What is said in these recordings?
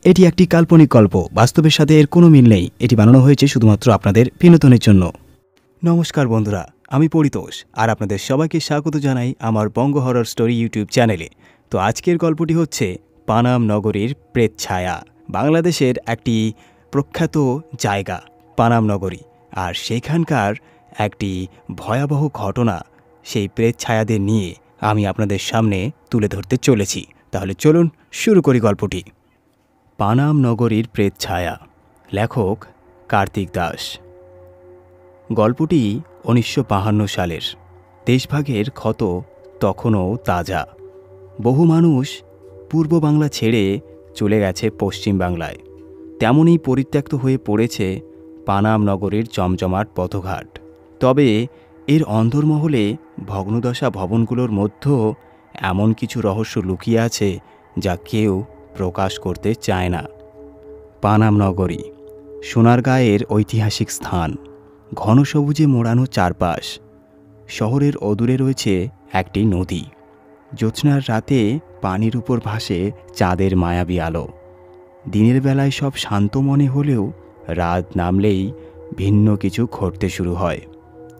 এটি একটি কাল্পনিক গল্প, বাস্তবের সাথে এর কোনো মিল নেই। এটি বানানো হয়েছে শুধুমাত্র আপনাদের বিনোদনের জন্য। নমস্কার বন্ধুরা, আমি পরিতোষ আর আপনাদের সবাইকে স্বাগত জানাই আমার বঙ্গ হরর স্টোরি ইউটিউব চ্যানেলে। তো আজকের গল্পটি হচ্ছে পানাম নগরীর প্রেতছায়া। বাংলাদেশের একটি প্রখ্যাত জায়গা পানাম নগরী, আর সেখানকার একটি ভয়াবহ ঘটনা, সেই প্রেতছায়াদের নিয়ে আমি আপনাদের সামনে তুলে ধরতে চলেছি। তাহলে চলুন শুরু করি গল্পটি। পানাম নগরীর প্রেতছায়া, লেখক কার্তিক দাস। গল্পটি 1952 সালের। দেশভাগের ক্ষত তখনও তাজা। বহু মানুষ পূর্ব বাংলা ছেড়ে চলে গেছে পশ্চিম বাংলায়। তেমনই পরিত্যক্ত হয়ে পড়েছে পানাম নগরীর জমজমাট পথঘাট। তবে এর অন্দরমহলে ভগ্নদশা ভবনগুলোর মধ্যেও এমন কিছু রহস্য লুকিয়ে আছে যা কেউ প্রকাশ করতে চায় না। পানাম নগরী সোনারগাঁয়ের ঐতিহাসিক স্থান। ঘন সবুজে মোড়ানো চারপাশ। শহরের অদূরে রয়েছে একটি নদী। জ্যোৎস্নার রাতে পানির উপর ভাসে চাঁদের মায়াবী আলো। দিনের বেলায় সব শান্ত মনে হলেও রাত নামলেই ভিন্ন কিছু ঘটতে শুরু হয়।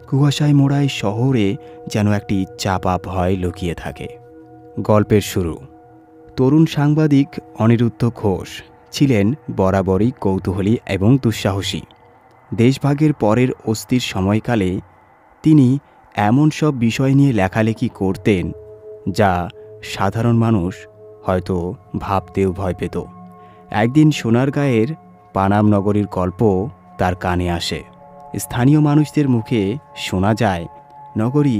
কুয়াশায় মোড়া এই শহরে যেন একটি চাপা ভয় লুকিয়ে থাকে। গল্পের শুরু। তরুণ সাংবাদিক অনিরুদ্ধ ঘোষ ছিলেন বরাবরই কৌতূহলী এবং দুঃসাহসী। দেশভাগের পরের অস্থির সময়কালে তিনি এমন সব বিষয় নিয়ে লেখালেখি করতেন যা সাধারণ মানুষ হয়তো ভাবতেও ভয় পেত। একদিন সোনারগাঁয়ের পানাম নগরীর গল্প তার কানে আসে। স্থানীয় মানুষদের মুখে শোনা যায়, নগরী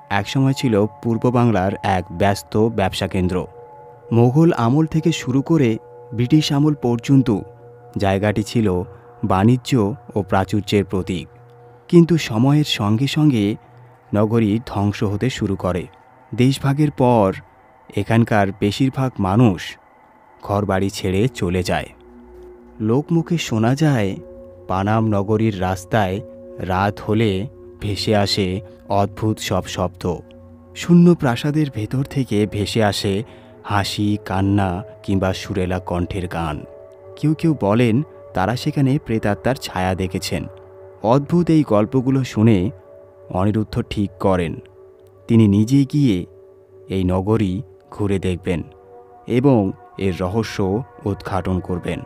একসময় ছিল পূর্ব বাংলার এক ব্যস্ত ব্যবসা কেন্দ্র। মোগল আমল থেকে শুরু করে ব্রিটিশ আমল পর্যন্ত জায়গাটি ছিল বাণিজ্য ও প্রাচুর্যের প্রতীক। কিন্তু সময়ের সঙ্গে সঙ্গে নগরী ধ্বংস হতে শুরু করে। দেশভাগের পর এখানকার বেশিরভাগ মানুষ ঘরবাড়ি ছেড়ে চলে যায়। লোকমুখে শোনা যায়, পানাম নগরীর রাস্তায় রাত হলে ভেসে আসে অদ্ভুত সব শব্দ। শূন্য প্রাসাদের ভেতর থেকে ভেসে আসে হাসি, কান্না কিংবা সুরেলা কণ্ঠের গান। কেউ কেউ বলেন তারা সেখানে প্রেতাত্মার ছায়া দেখেছেন। অদ্ভুত এই গল্পগুলো শুনে অনিরুদ্ধ ঠিক করেন তিনি নিজে গিয়ে এই নগরী ঘুরে দেখবেন এবং এর রহস্য উদ্ঘাটন করবেন।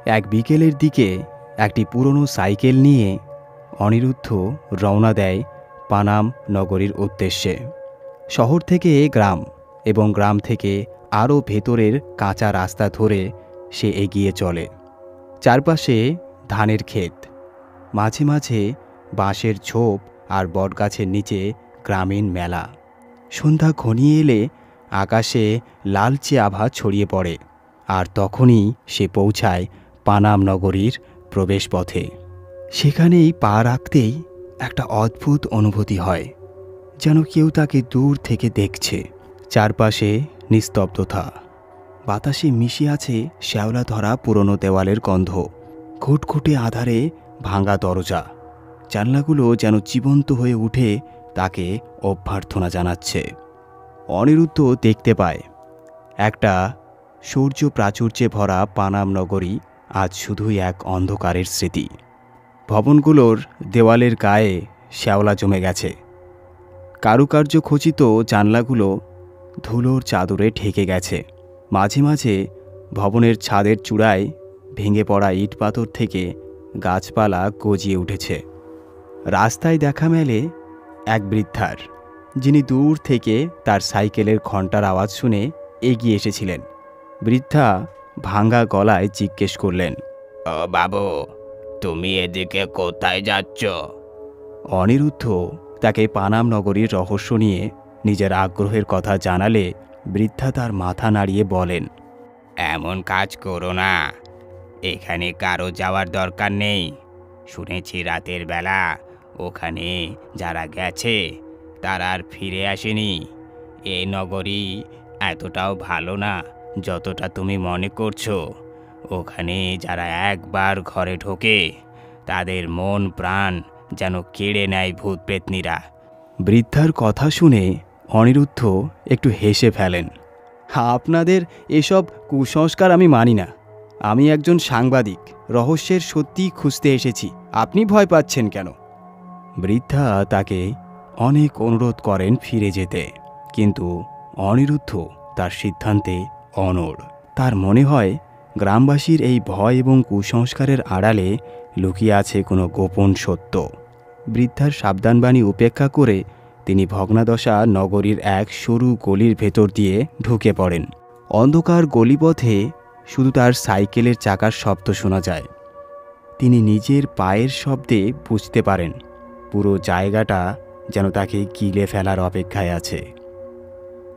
এক বিকেলের দিকে একটি পুরনো সাইকেল নিয়ে অনিরুদ্ধ রওনা দেয় পানাম নগরীর উদ্দেশ্যে। শহর থেকে গ্রাম এবং গ্রাম থেকে আরও ভেতরের কাঁচা রাস্তা ধরে সে এগিয়ে চলে। চারপাশে ধানের ক্ষেত, মাঝে মাঝে বাঁশের ঝোপ আর বটগাছের নিচে গ্রামীণ মেলা। সন্ধ্যা ঘনিয়ে এলে আকাশে লালচে আভা ছড়িয়ে পড়ে, আর তখনই সে পৌঁছায় পানাম নগরীর প্রবেশপথে। সেখানেই পা রাখতেই একটা অদ্ভুত অনুভূতি হয়, যেন কেউ তাকে দূর থেকে দেখছে। চারপাশে নিস্তব্ধতা। বাতাসে মিশে আছে শ্যাওলা ধরা পুরনো দেওয়ালের গন্ধ। ঘুটঘুটে আধারে ভাঙা দরজা। জানলাগুলো যেন জীবন্ত হয়ে উঠে তাকে অভ্যর্থনা জানাচ্ছে। অনিরুদ্ধ দেখতে পায় একটা সূর্য প্রাচুর্যে ভরা পানাম নগরী আজ শুধুই এক অন্ধকারের স্মৃতি। ভবনগুলোর দেওয়ালের গায়ে শ্যাওলা জমে গেছে। কারুকার্য খচিত জানলাগুলো ধুলোর চাদরে ঢেকে গেছে। মাঝে মাঝে ভবনের ছাদের চূড়ায় ভেঙে পড়া ইট পাথর থেকে গাছপালা গজিয়ে উঠেছে। রাস্তায় দেখা মেলে এক বৃদ্ধার, যিনি দূর থেকে তার সাইকেলের ঘণ্টার আওয়াজ শুনে এগিয়ে এসেছিলেন। বৃদ্ধা ভাঙা গলায় জিজ্ঞেস করলেন, ও বাবু, তুমি এদিকে কোথায় যাচ্ছ? অনিরুদ্ধ তাকে পানাম নগরীর রহস্য নিয়ে নিজের আগ্রহের কথা জানালে বৃদ্ধা তার মাথা নাড়িয়ে বলেন, এমন কাজ করো না, এখানে কারো যাওয়ার দরকার নেই। শুনেছি রাতের বেলা ওখানে যারা গেছে তারা আর ফিরে আসেনি। এই নগরী এতটাও ভালো না যতটা তুমি মনে করছো। ওখানে যারা একবার ঘরে ঢোকে তাদের মন প্রাণ যেন কেড়ে নেয় ভূত প্রেতনীরা। বৃদ্ধার কথা শুনে অনিরুদ্ধ একটু হেসে ফেলেন। আপনাদের এসব কুসংস্কার আমি মানি না। আমি একজন সাংবাদিক, রহস্যের সত্যি খুঁজতে এসেছি। আপনি ভয় পাচ্ছেন কেন? বৃদ্ধা তাকে অনেক অনুরোধ করেন ফিরে যেতে, কিন্তু অনিরুদ্ধ তার সিদ্ধান্তে অনড়। তার মনে হয় গ্রামবাসীর এই ভয় এবং কুসংস্কারের আড়ালে লুকিয়ে আছে কোনো গোপন সত্য। বৃদ্ধার সাবধানবাণী উপেক্ষা করে তিনি ভগ্নাদশা নগরীর এক সরু গলির ভেতর দিয়ে ঢুকে পড়েন। অন্ধকার গলিপথে শুধু তার সাইকেলের চাকার শব্দ শোনা যায়। তিনি নিজের পায়ের শব্দে বুঝতে পারেন পুরো জায়গাটা যেন তাকে গিলে ফেলার অপেক্ষায় আছে।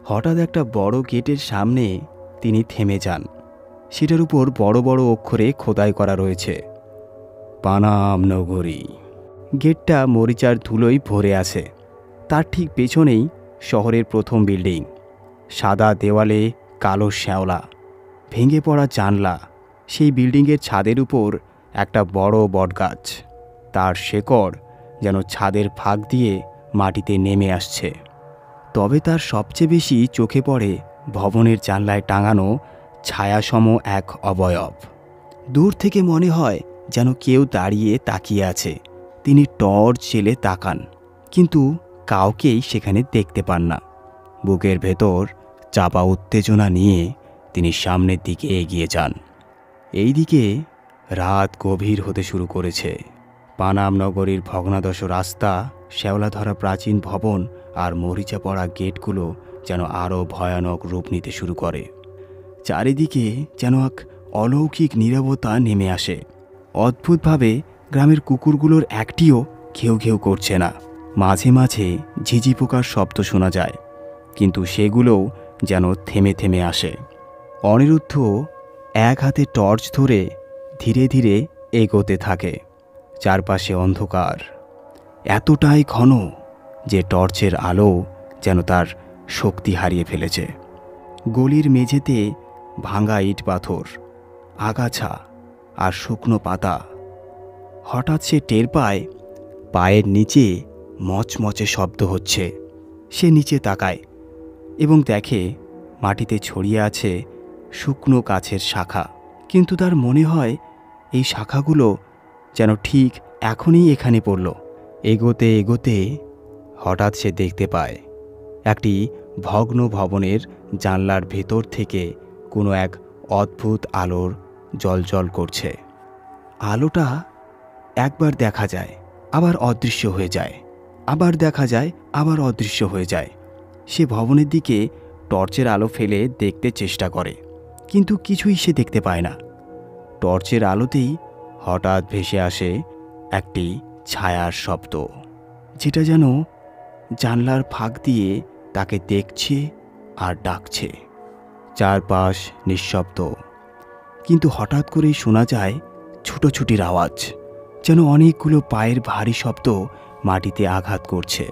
হঠাৎ একটা বড় গেটের সামনে তিনি থেমে যান। সেটার উপর বড় বড় অক্ষরে খোদাই করা রয়েছে, পানাম নগরী। গেটটা মরিচার ধুলোয় ভরে আছে। তার ঠিক পেছনেই শহরের প্রথম বিল্ডিং। সাদা দেওয়ালে কালো শ্যাওলা, ভেঙে পড়া জানলা। সেই বিল্ডিংয়ের ছাদের উপর একটা বড় বটগাছ। তার শেকড় যেন ছাদের ফাঁক দিয়ে মাটিতে নেমে আসছে। তবে তার সবচেয়ে বেশি চোখে পড়ে ভবনের জানলায় টাঙানো ছায়াসম এক অবয়ব। দূর থেকে মনে হয় যেন কেউ দাঁড়িয়ে তাকিয়ে আছে। তিনি টর্চ জেলে তাকান, কিন্তু কাউকেই সেখানে দেখতে পান না। বুকের ভেতর চাপা উত্তেজনা নিয়ে তিনি সামনের দিকে এগিয়ে যান। এইদিকে রাত গভীর হতে শুরু করেছে। পানাম নগরীর ভগ্নাদশ রাস্তা, শ্যাওলা ধরা প্রাচীন ভবন আর মরিচা পড়া গেটগুলো যেন আরও ভয়ানক রূপ নিতে শুরু করে। চারিদিকে যেন এক অলৌকিক নীরবতা নেমে আসে। অদ্ভুতভাবে গ্রামের কুকুরগুলোর একটিও ঘেউ ঘেউ করছে না। মাঝে মাঝে ঝিঝি পোকার শব্দ শোনা যায়, কিন্তু সেগুলোও যেন থেমে থেমে আসে। অনিরুদ্ধ এক হাতে টর্চ ধরে ধীরে ধীরে এগোতে থাকে। চারপাশে অন্ধকার, এতটাই ঘন যে টর্চের আলো যেন তার শক্তি হারিয়ে ফেলেছে। গলির মেঝেতে ভাঙা ইট পাথর, আগাছা আর শুকনো পাতা। হঠাৎ সে টের পায় পায়ের নিচে মচমচে শব্দ হচ্ছে। সে নিচে তাকায় এবং দেখে মাটিতে ছড়িয়ে আছে শুকনো গাছের শাখা। কিন্তু তার মনে হয় এই শাখাগুলো যেন ঠিক এখনই এখানে পড়ল। এগোতে এগোতে হঠাৎ সে দেখতে পায় একটি ভগ্ন ভবনের জানলার ভেতর থেকে কোনো এক অদ্ভুত আলোর জ্বলজ্বল করছে। আলোটা একবার দেখা যায়, আবার অদৃশ্য হয়ে যায়, আবার দেখা যায়, আবার অদৃশ্য হয়ে যায়। সে ভবনের দিকে টর্চের আলো ফেলে দেখতে চেষ্টা করে, কিন্তু কিছুই সে দেখতে পায় না। টর্চের আলোতেই হঠাৎ ভেসে আসে একটি ছায়ার শব্দ, যেটা যেন জানলার ফাঁক দিয়ে তাকে দেখছে আর ডাকছে। চারপাশ নিঃশব্দ, কিন্তু হঠাৎ করেই শোনা যায় ছুটোছুটির আওয়াজ, যেন অনেকগুলো পায়ের ভারী শব্দ মাটিতে আঘাত করছে।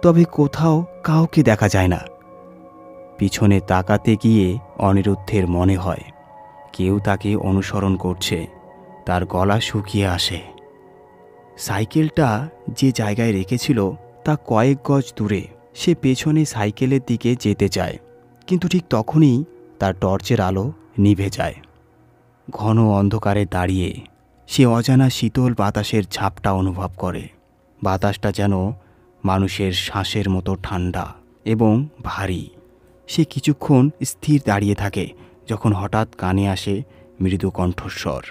তবে কোথাও কাউকে দেখা যায় না। পিছনে তাকাতে গিয়ে অনিরুদ্ধের মনে হয় কেউ তাকে অনুসরণ করছে। তার গলা শুকিয়ে আসে। সাইকেলটা যে জায়গায় রেখেছিল তা কয়েক গজ দূরে। সে পেছনে সাইকেলের দিকে যেতে চায়, কিন্তু ঠিক তখনই তার টর্চের আলো নিভে যায়। ঘন অন্ধকারে দাঁড়িয়ে সে অজানা শীতল বাতাসের ঝাপটা অনুভব করে। বাতাসটা যেন মানুষের শ্বাসের মতো ঠান্ডা এবং ভারী। সে কিছুক্ষণ স্থির দাঁড়িয়ে থাকে, যখন হঠাৎ কানে আসে মৃদু কণ্ঠস্বর।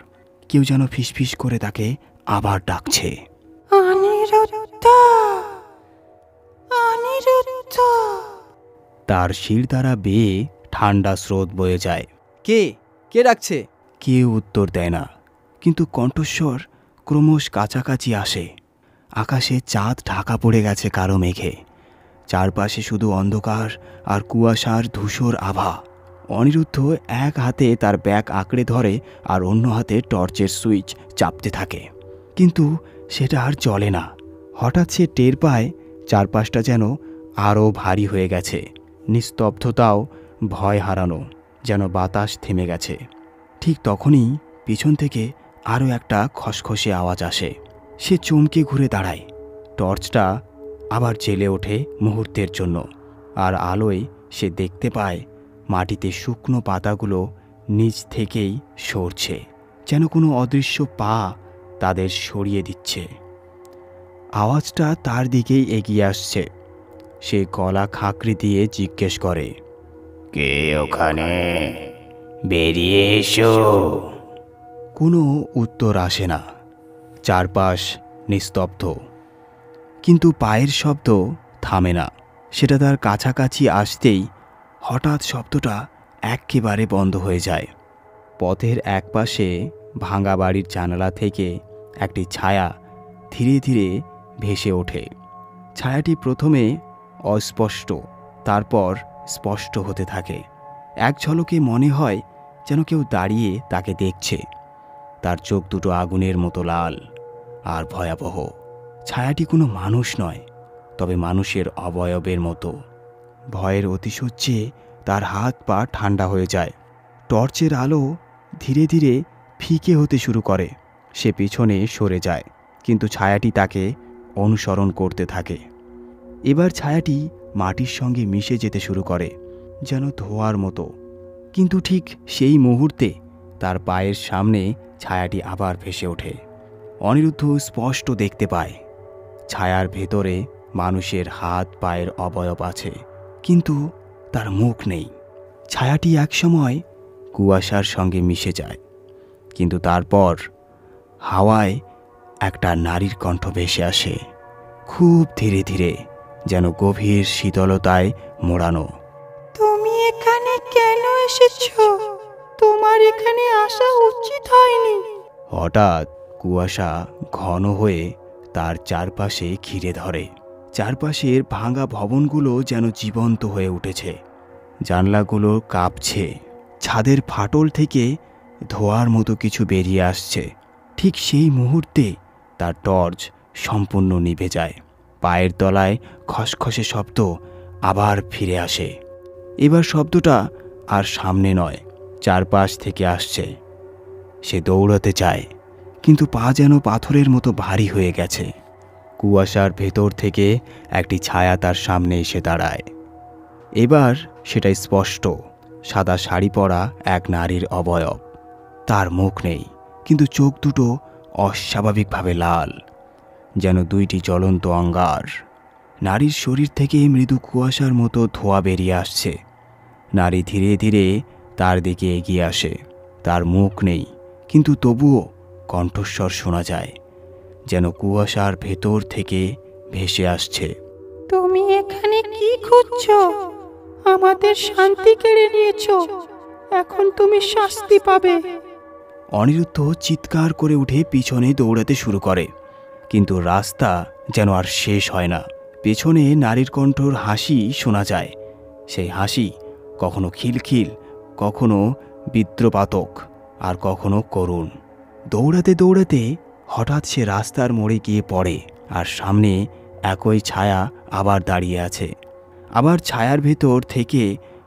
কেউ যেন ফিসফিস করে তাকে আবার ডাকছে, অনিরুদ্ধ, অনিরুদ্ধ। তার শির দ্বারা বেয়ে ঠান্ডা স্রোত বয়ে যায়। কে কে ডাকছে? কেউ উত্তর দেয় না, কিন্তু কণ্ঠস্বর ক্রমশ কাছাকাছি আসে। আকাশে চাঁদ ঢাকা পড়ে গেছে কালো মেঘে। চারপাশে শুধু অন্ধকার আর কুয়াশার ধূসর আভা। অনিরুদ্ধ এক হাতে তার ব্যাগ আঁকড়ে ধরে আর অন্য হাতে টর্চের সুইচ চাপতে থাকে, কিন্তু সেটা আর চলে না। হঠাৎ সে টের পায় চারপাশটা যেন আরও ভারী হয়ে গেছে। নিস্তব্ধতাও ভয় হারানো, যেন বাতাস থেমে গেছে। ঠিক তখনই পিছন থেকে আরও একটা খসখসে আওয়াজ আসে। সে চমকে ঘুরে দাঁড়ায়। টর্চটা আবার জ্বেলে ওঠে মুহূর্তের জন্য, আর আলোয় সে দেখতে পায় মাটিতে শুকনো পাতাগুলো নিচ থেকেই সরছে, যেন কোনো অদৃশ্য পা তাদের সরিয়ে দিচ্ছে। আওয়াজটা তার দিকেই এগিয়ে আসছে। সে গলা খাঁকরি দিয়ে জিজ্ঞেস করে, কে ওখানে? বেরিয়ে এসো। কোনো উত্তর আসে না। চারপাশ নিস্তব্ধ, কিন্তু পায়ের শব্দ থামে না। সেটা তার কাছাকাছি আসতেই হঠাৎ শব্দটা একেবারে বন্ধ হয়ে যায়। পথের একপাশে ভাঙা বাড়ির জানালা থেকে একটি ছায়া ধীরে ধীরে ভেসে ওঠে। ছায়াটি প্রথমে অস্পষ্ট, তারপর স্পষ্ট হতে থাকে। এক ঝলকে মনে হয় যেন কেউ দাঁড়িয়ে তাকে দেখছে। তার চোখ দুটো আগুনের মতো লাল আর ভয়াবহ। ছায়াটি কোনো মানুষ নয়, তবে মানুষের অবয়বের মতো। ভয়ের অতিশয্যে তার হাত পা ঠান্ডা হয়ে যায়। টর্চের আলো ধীরে ধীরে ফিকে হতে শুরু করে। সে পিছনে সরে যায়, কিন্তু ছায়াটি তাকে অনুসরণ করতে থাকে। এবার ছায়াটি মাটির সঙ্গে মিশে যেতে শুরু করে, যেন ধোঁয়ার মতো। কিন্তু ঠিক সেই মুহূর্তে তার পায়ের সামনে ছায়াটি আবার ভেসে ওঠে। অনিরুদ্ধ স্পষ্ট দেখতে পায় ছায়ার ভেতরে মানুষের হাত পায়ের অবয়ব আছে, কিন্তু তার মুখ নেই। ছায়াটি একসময় কুয়াশার সঙ্গে মিশে যায়, কিন্তু তারপর হাওয়ায় একটা নারীর কণ্ঠ ভেসে আসে, খুব ধীরে ধীরে, যেন গভীর শীতলতায় মোড়ানো। তুমি এখানে কেন এসেছো? তোমার এখানে আসা উচিত হয়নি। হঠাৎ কুয়াশা ঘন হয়ে তার চারপাশে ঘিরে ধরে। চারপাশের ভাঙা ভবনগুলো যেন জীবন্ত হয়ে উঠেছে। জানলাগুলো কাঁপছে। ছাদের ফাটল থেকে ধোঁয়ার মতো কিছু বেরিয়ে আসছে। ঠিক সেই মুহূর্তে তার টর্চ সম্পূর্ণ নিভে যায়। পায়ের তলায় খসখসে শব্দ আবার ফিরে আসে। এবার শব্দটা আর সামনে নয়, চারপাশ থেকে আসছে। সে দৌড়াতে চায়, কিন্তু পা যেন পাথরের মতো ভারী হয়ে গেছে। কুয়াশার ভেতর থেকে একটি ছায়া তার সামনে এসে দাঁড়ায়। এবার সেটা স্পষ্ট, সাদা শাড়ি পরা এক নারীর অবয়ব। তার মুখ নেই, কিন্তু চোখ দুটো অস্বাভাবিকভাবে লাল, যেন দুইটি জ্বলন্ত অঙ্গার। নারীর শরীর থেকে মৃদু কুয়াশার মতো ধোঁয়া বেরিয়ে আসছে। নারী ধীরে ধীরে তার দিকে এগিয়ে আসে। তার মুখ নেই, কিন্তু তবুও কণ্ঠস্বর শোনা যায়, যেন কুয়াশার ভেতর থেকে ভেসে আসছে। তুমি এখানে কি খুঁজছো? আমাদের শান্তি কেড়ে নিয়েছো, এখন তুমি শাস্তি পাবে। অনিরুদ্ধ চিৎকার করে উঠে পিছনে দৌড়াতে শুরু করে, কিন্তু রাস্তা যেন আর শেষ হয় না। পেছনে নারীর কণ্ঠর হাসি শোনা যায়। সেই হাসি কখনো খিলখিল, কখনো বিদ্রুপাতক, আর কখনো করুণ। দৌড়াতে দৌড়াতে হঠাৎ সে রাস্তার মোড়ে গিয়ে পড়ে, আর সামনে একই ছায়া আবার দাঁড়িয়ে আছে। আবার ছায়ার ভেতর থেকে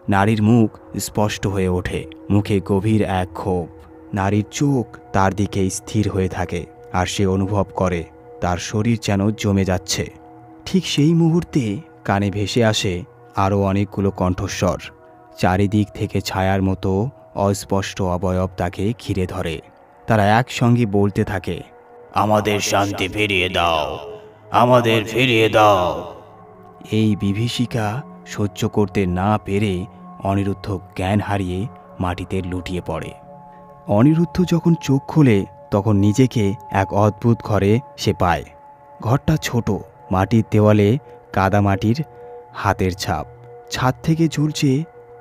নারীর মুখ স্পষ্ট হয়ে ওঠে। মুখে গভীর এক ক্ষোভ। নারীর চোখ তার দিকে স্থির হয়ে থাকে, আর সে অনুভব করে তার শরীর যেন জমে যাচ্ছে। ঠিক সেই মুহূর্তে কানে ভেসে আসে আরও অনেকগুলো কণ্ঠস্বর। চারিদিক থেকে ছায়ার মতো অস্পষ্ট অবয়ব তাকে ঘিরে ধরে। তারা একসঙ্গে বলতে থাকে, আমাদের শান্তি ফিরিয়ে দাও, আমাদের ফিরিয়ে দাও। এই বিভীষিকা সহ্য করতে না পেরে অনিরুদ্ধ জ্ঞান হারিয়ে মাটিতে লুটিয়ে পড়ে। অনিরুদ্ধ যখন চোখ খোলে, তখন নিজেকে এক অদ্ভুত ঘরে সে পায়। ঘরটা ছোট, মাটির দেওয়ালে কাদামাটির হাতের ছাপ। ছাদ থেকে ঝুলছে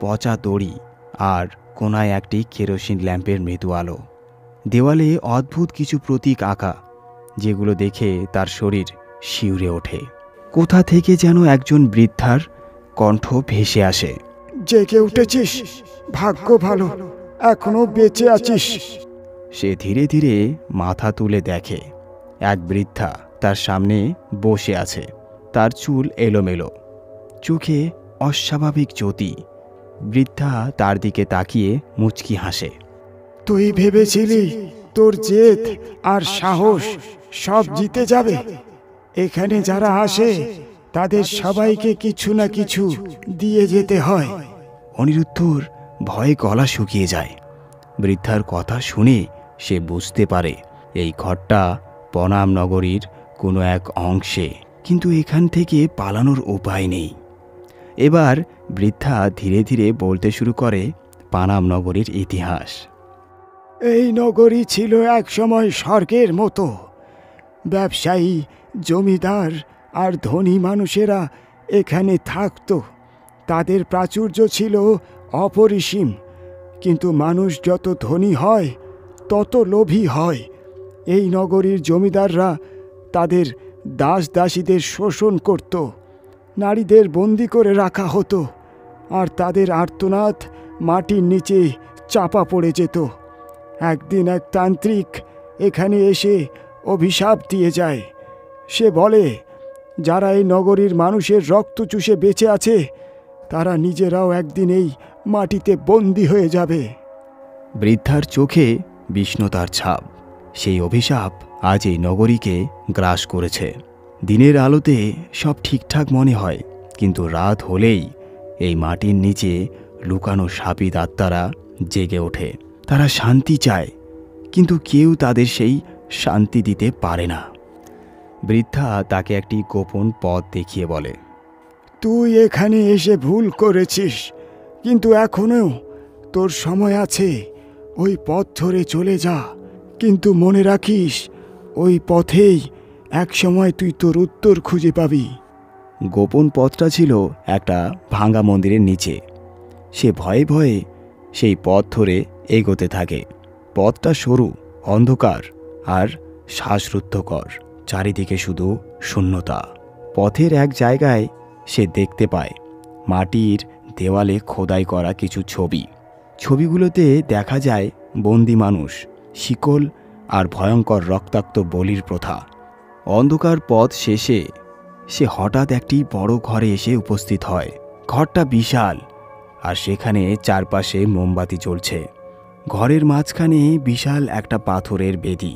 পচা দড়ি, আর কোনায় একটি কেরোসিন ল্যাম্পের মৃদু আলো। দেওয়ালে অদ্ভুত কিছু প্রতীক আঁকা, যেগুলো দেখে তার শরীর শিউরে ওঠে। কোথা থেকে যেন একজন বৃদ্ধার কণ্ঠ ভেসে আসে, জেগে উঠেছিস, ভাগ্য ভালো, এখনো বেঁচে আছিস। সে ধীরে ধীরে মাথা তুলে দেখে এক বৃদ্ধা তার সামনে বসে আছে। তার চুল এলোমেলো, চোখে অস্বাভাবিক জ্যোতি। বৃদ্ধা তার দিকে তাকিয়ে মুচকি হাসে। তুই ভেবেছিলি তোর জেদ আর সাহস সব জিতে যাবে? এখানে যারা আসে তাদের সবাইকে কিছু না কিছু দিয়ে যেতে হয়। অনিরুদ্ধর ভয়ে গলা শুকিয়ে যায়। বৃদ্ধার কথা শুনে সে বুঝতে পারে এই ঘরটা পনাম নগরীর কোনো এক অংশে, কিন্তু এখান থেকে পালানোর উপায় নেই। এবার বৃদ্ধা ধীরে ধীরে বলতে শুরু করে পানাম নগরীর ইতিহাস। এই নগরী ছিল একসময় স্বর্গের মতো। ব্যবসায়ী, জমিদার আর ধনী মানুষেরা এখানে থাকত। তাদের প্রাচুর্য ছিল অপরিসীম। কিন্তু মানুষ যত ধনী হয় তত লোভী হয়। এই নগরীর জমিদাররা তাদের দাস দাসীদের শোষণ করত, নারীদের বন্দি করে রাখা হতো, আর তাদের আর্তনাদ মাটির নিচে চাপা পড়ে যেত। একদিন এক তান্ত্রিক এখানে এসে অভিশাপ দিয়ে যায়। সে বলে, যারা এই নগরীর মানুষের রক্ত চুষে বেঁচে আছে তারা নিজেরাও একদিন এই মাটিতে বন্দী হয়ে যাবে। বৃদ্ধার চোখে বিষণ্ণতার ছাপ। সেই অভিশাপ আজ এই নগরীকে গ্রাস করেছে। দিনের আলোতে সব ঠিকঠাক মনে হয়, কিন্তু রাত হলেই এই মাটির নিচে লুকানো শাপিত আত্মারা জেগে ওঠে। তারা শান্তি চায়, কিন্তু কেউ তাদের সেই শান্তি দিতে পারে না। বৃদ্ধা তাকে একটি গোপন পথ দেখিয়ে বলে, তুই এখানে এসে ভুল করেছিস, কিন্তু এখনো তোর সময় আছে। ওই পথ ধরে চলে যা, কিন্তু মনে রাখিস ওই পথেই একসময় তুই তোর উত্তর খুঁজে পাবি। গোপন পথটা ছিল একটা ভাঙা মন্দিরের নিচে। সে ভয়ে ভয়ে সেই পথ ধরে এগোতে থাকে। পথটা সরু, অন্ধকার আর শ্বাসরুদ্ধকর। চারিদিকে শুধু শূন্যতা। পথের এক জায়গায় সে দেখতে পায় মাটির দেওয়ালে খোদাই করা কিছু ছবি। ছবিগুলোতে দেখা যায় বন্দি মানুষ, শিকল আর ভয়ঙ্কর রক্তাক্ত বলির প্রথা। অন্ধকার পথ শেষে সে হঠাৎ একটি বড় ঘরে এসে উপস্থিত হয়। ঘরটা বিশাল, আর সেখানে চারপাশে মোমবাতি জ্বলছে। ঘরের মাঝখানে বিশাল একটা পাথরের বেদি।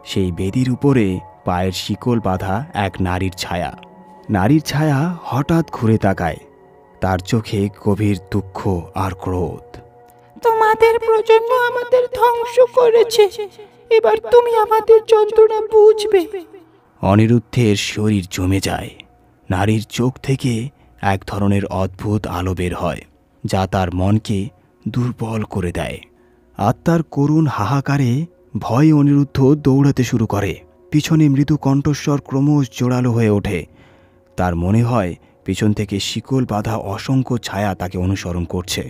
সেই বেদির উপরে পায়ের শিকল বাঁধা এক নারীর ছায়া। নারীর ছায়া হঠাৎ ঘুরে তাকায়। তার চোখে গভীর দুঃখ আর ক্রোধ। তোমাদের প্রজন্ম আমাদের ধ্বংস করেছে, এবার তুমি আমাদের যন্ত্রণা বুঝবে। অনিরুদ্ধের শরীর জমে যায়। নারীর চোখ থেকে এক ধরনের অদ্ভুত আলো বের হয়, যা তার মনকে দুর্বল করে দেয়। আত্মার করুণ হাহাকারে ভয়ে অনিরুদ্ধ দৌড়াতে শুরু করে। পিছনে মৃদু কণ্ঠস্বর ক্রমশ জোরালো হয়ে ওঠে। তার মনে হয় পিছন থেকে শিকল বাঁধা অসংখ্য ছায়া তাকে অনুসরণ করছে।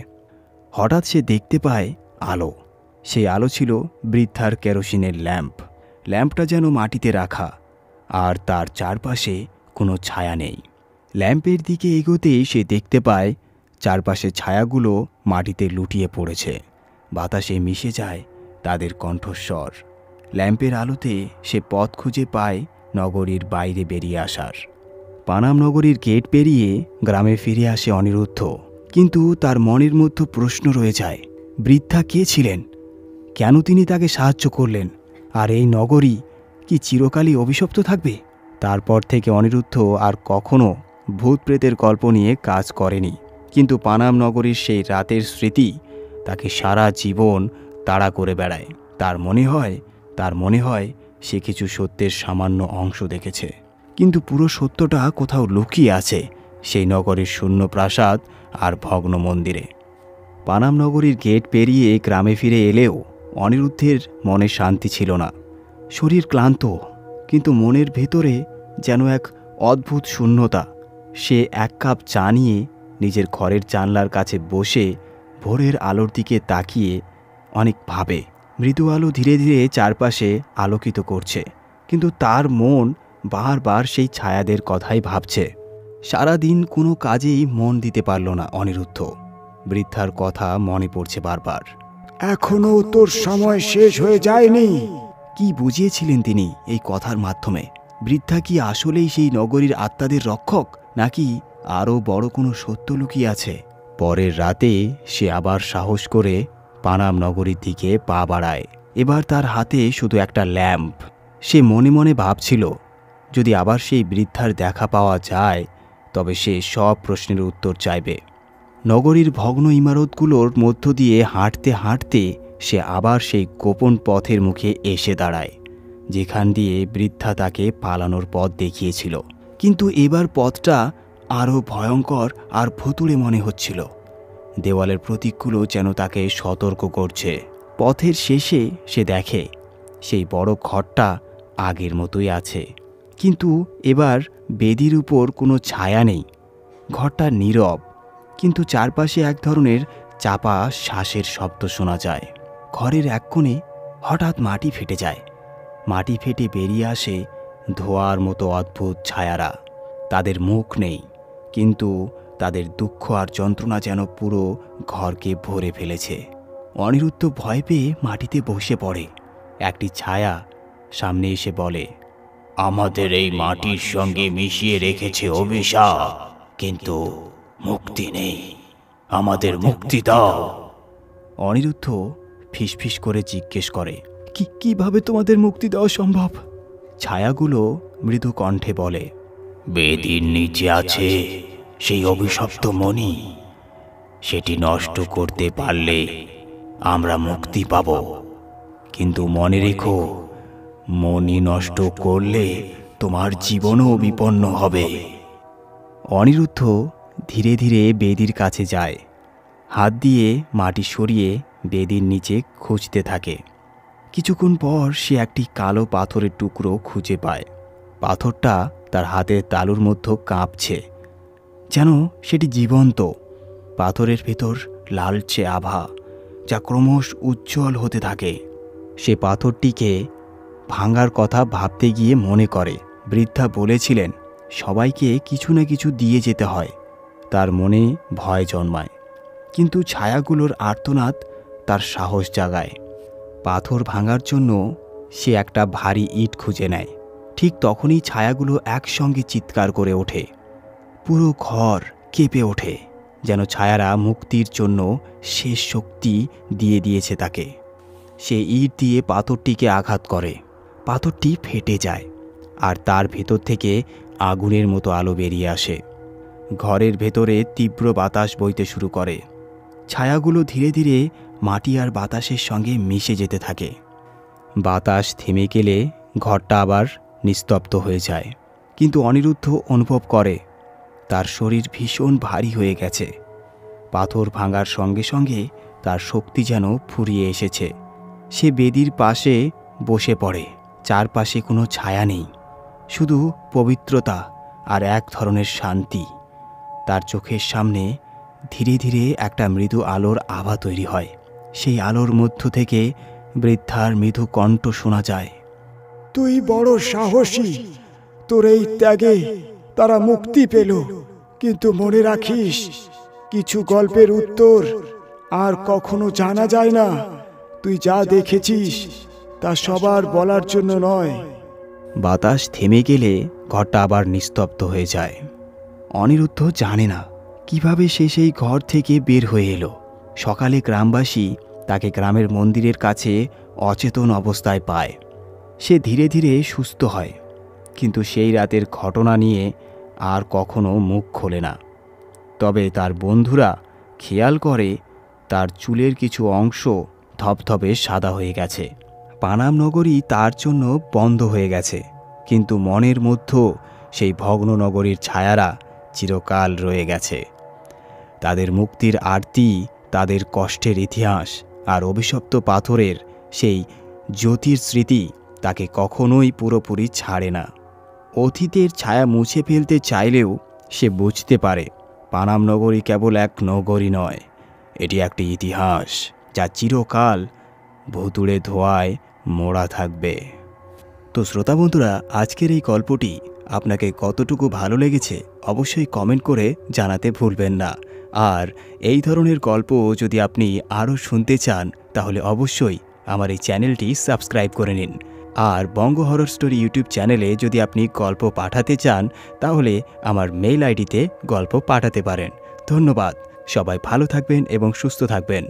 হঠাৎ সে দেখতে পায় আলো। সেই আলো ছিল বৃদ্ধার কেরোসিনের ল্যাম্প। ল্যাম্পটা যেন মাটিতে রাখা, আর তার চারপাশে কোনো ছায়া নেই। ল্যাম্পের দিকে এগোতেই সে দেখতে পায় চারপাশে ছায়াগুলো মাটিতে লুটিয়ে পড়েছে। বাতাসে মিশে যায় তাদের কণ্ঠস্বর। ল্যাম্পের আলোতে সে পথ খুঁজে পায় নগরীর বাইরে বেরিয়ে আসার। পানাম নগরীর গেট পেরিয়ে গ্রামে ফিরে আসে অনিরুদ্ধ, কিন্তু তার মনের মধ্যে প্রশ্ন রয়ে যায়, বৃদ্ধা কে ছিলেন? কেন তিনি তাকে সাহায্য করলেন? আর এই নগরী কি চিরকালই অভিশপ্ত থাকবে? তারপর থেকে অনিরুদ্ধ আর কখনো ভূত প্রেতের গল্প নিয়ে কাজ করেনি, কিন্তু পানাম নগরীর সেই রাতের স্মৃতি তাকে সারা জীবন তাড়া করে বেড়ায়। তার মনে হয় সে কিছু সত্যের সামান্য অংশ দেখেছে, কিন্তু পুরো সত্যটা কোথাও লুকিয়ে আছে সেই নগরের শূন্য প্রাসাদ আর ভগ্ন মন্দিরে। পানাম নগরীর গেট পেরিয়ে গ্রামে ফিরে এলেও অনিরুদ্ধের মনে শান্তি ছিল না। শরীর ক্লান্ত, কিন্তু মনের ভেতরে যেন এক অদ্ভুত শূন্যতা। সে এক কাপ চা নিয়ে নিজের ঘরের জানলার কাছে বসে ভোরের আলোর দিকে তাকিয়ে অনেক ভাবে। মৃদু আলো ধীরে ধীরে চারপাশে আলোকিত করছে, কিন্তু তার মন বারবার সেই ছায়াদের কথাই ভাবছে। সারাদিন কোনো কাজেই মন দিতে পারল না অনিরুদ্ধ। বৃদ্ধার কথা মনে পড়ছে বারবার। এখনো তোর সময় শেষ হয়ে যায়নি। কি বুঝিয়েছিলেন তিনি এই কথার মাধ্যমে? বৃদ্ধা কি আসলেই সেই নগরীর আত্মাদের রক্ষক, নাকি আরও বড় কোনো সত্য লুকিয়ে আছে? পরের রাতে সে আবার সাহস করে পানাম নগরীর দিকে পা বাড়ায়। এবার তার হাতে শুধু একটা ল্যাম্প। সে মনে মনে ভাবছিল, যদি আবার সেই বৃদ্ধার দেখা পাওয়া যায় তবে সে সব প্রশ্নের উত্তর চাইবে। নগরীর ভগ্ন ইমারতগুলোর মধ্য দিয়ে হাঁটতে হাঁটতে সে আবার সেই গোপন পথের মুখে এসে দাঁড়ায়, যেখান দিয়ে বৃদ্ধা তাকে পালানোর পথ দেখিয়েছিল। কিন্তু এবার পথটা আরও ভয়ঙ্কর আর ভুতুড়ে মনে হচ্ছিল। দেওয়ালের প্রতীকগুলো যেন তাকে সতর্ক করছে। পথের শেষে সে দেখে সেই বড় ঘরটা আগের মতোই আছে, কিন্তু এবার বেদির উপর কোনো ছায়া নেই। ঘরটা নীরব, কিন্তু চারপাশে এক ধরনের চাপা শ্বাসের শব্দ শোনা যায়। ঘরের এক কোণে হঠাৎ মাটি ফেটে যায়। মাটি ফেটে বেরিয়ে আসে ধোঁয়ার মতো অদ্ভুত ছায়ারা। তাদের মুখ নেই, কিন্তু তাদের দুঃখ আর যন্ত্রণা যেন পুরো ঘরকে ভরে ফেলেছে। অনিরুদ্ধ ভয় পেয়ে মাটিতে বসে পড়ে। একটি ছায়া সামনে এসে বলে, আমাদের এই মাটির সঙ্গে মিশিয়ে রেখেছে অভিশাপ, কিন্তু মুক্তি নেই। আমাদের মুক্তি দাও। অনিরুদ্ধ ফিসফিস করে জিজ্ঞেস করে, কিভাবে তোমাদের মুক্তি দেওয়া সম্ভব? ছায়াগুলো মৃদু কণ্ঠে বলে, বেদির নিচে আছে সেই অভিশপ্ত মণি। সেটি নষ্ট করতে পারলে আমরা মুক্তি পাব, কিন্তু মনে রেখো, মণি নষ্ট করলে তোমার জীবনও বিপন্ন হবে। অনিরুদ্ধ ধীরে ধীরে বেদির কাছে যায়। হাত দিয়ে মাটি সরিয়ে বেদির নিচে খুঁজতে থাকে। কিছুক্ষণ পর সে একটি কালো পাথরের টুকরো খুঁজে পায়। পাথরটা তার হাতের তালুর মধ্যে কাঁপছে, যেন সেটি জীবন্ত। পাথরের ভেতর লালচে আভা, যা ক্রমশ উজ্জ্বল হতে থাকে। সে পাথরটিকে ভাঙার কথা ভাবতে গিয়ে মনে করে বৃদ্ধা বলেছিলেন সবাইকে কিছু না কিছু দিয়ে যেতে হয়। তার মনে ভয় জন্মায়, কিন্তু ছায়াগুলোর আর্তনাদ তার সাহস জাগায়। পাথর ভাঙার জন্য সে একটা ভারী ইট খুঁজে নেয়। ঠিক তখনই ছায়াগুলো একসঙ্গে চিৎকার করে ওঠে। পুরো ঘর কেঁপে ওঠে, যেন ছায়ারা মুক্তির জন্য শেষ শক্তি দিয়ে দিয়েছে তাকে। সে ইট দিয়ে পাথরটিকে আঘাত করে। পাথরটি ফেটে যায়, আর তার ভেতর থেকে আগুনের মতো আলো বেরিয়ে আসে। ঘরের ভেতরে তীব্র বাতাস বইতে শুরু করে। ছায়াগুলো ধীরে ধীরে মাটি আর বাতাসের সঙ্গে মিশে যেতে থাকে। বাতাস থেমে গেলে ঘরটা আবার নিস্তব্ধ হয়ে যায়, কিন্তু অনিরুদ্ধ অনুভব করে তার শরীর ভীষণ ভারী হয়ে গেছে। পাথর ভাঙার সঙ্গে সঙ্গে তার শক্তি যেন ফুরিয়ে এসেছে। সে বেদির পাশে বসে পড়ে। চারপাশে কোনো ছায়া নেই, শুধু পবিত্রতা আর এক ধরনের শান্তি। তার চোখের সামনে ধীরে ধীরে একটা মৃদু আলোর আভা তৈরি হয়। সেই আলোর মধ্য থেকে বৃদ্ধার মৃদু কণ্ঠ শোনা যায়, তুই বড় সাহসী, তোর এই ত্যাগে তারা মুক্তি পেল। কিন্তু মনে রাখিস, কিছু গল্পের উত্তর আর কখনো জানা যায় না। তুই যা দেখেছিস তা সবার বলার জন্য নয়। বাতাস থেমে গেলে ঘরটা আবার নিস্তব্ধ হয়ে যায়। অনিরুদ্ধ জানে না কিভাবে সে সেই ঘর থেকে বের হয়ে এলো। সকালে গ্রামবাসী তাকে গ্রামের মন্দিরের কাছে অচেতন অবস্থায় পায়। সে ধীরে ধীরে সুস্থ হয়, কিন্তু সেই রাতের ঘটনা নিয়ে আর কখনো মুখ খোলে না। তবে তার বন্ধুরা খেয়াল করে তার চুলের কিছু অংশ ধপধপে সাদা হয়ে গেছে। পানাম নগরী তার জন্য বন্ধ হয়ে গেছে, কিন্তু মনের মধ্যেও সেই ভগ্ন নগরীর ছায়ারা চিরকাল রয়ে গেছে। তাদের মুক্তির আরতি, তাদের কষ্টের ইতিহাস আর অভিশপ্ত পাথরের সেই জ্যোতির স্মৃতি তাকে কখনোই পুরোপুরি ছাড়ে না। অতীতের ছায়া মুছে ফেলতে চাইলেও সে বুঝতে পারে পানাম নগরী কেবল এক নগরী নয়, এটি একটি ইতিহাস যা চিরকাল ভুতুড়ে ধোঁয়ায় মোড়া থাকবে। তো শ্রোতা বন্ধুরা, আজকের এই গল্পটি আপনাকে কতটুকু ভালো লেগেছে অবশ্যই কমেন্ট করে জানাতে ভুলবেন না। আর এই ধরনের গল্প যদি আপনি আরও শুনতে চান তাহলে অবশ্যই আমার এই চ্যানেলটি সাবস্ক্রাইব করে নিন। আর বঙ্গ হরর স্টোরি ইউটিউব চ্যানেলে যদি আপনি গল্প পাঠাতে চান তাহলে আমার মেইল আইডিতে গল্প পাঠাতে পারেন। ধন্যবাদ। সবাই ভালো থাকবেন এবং সুস্থ থাকবেন।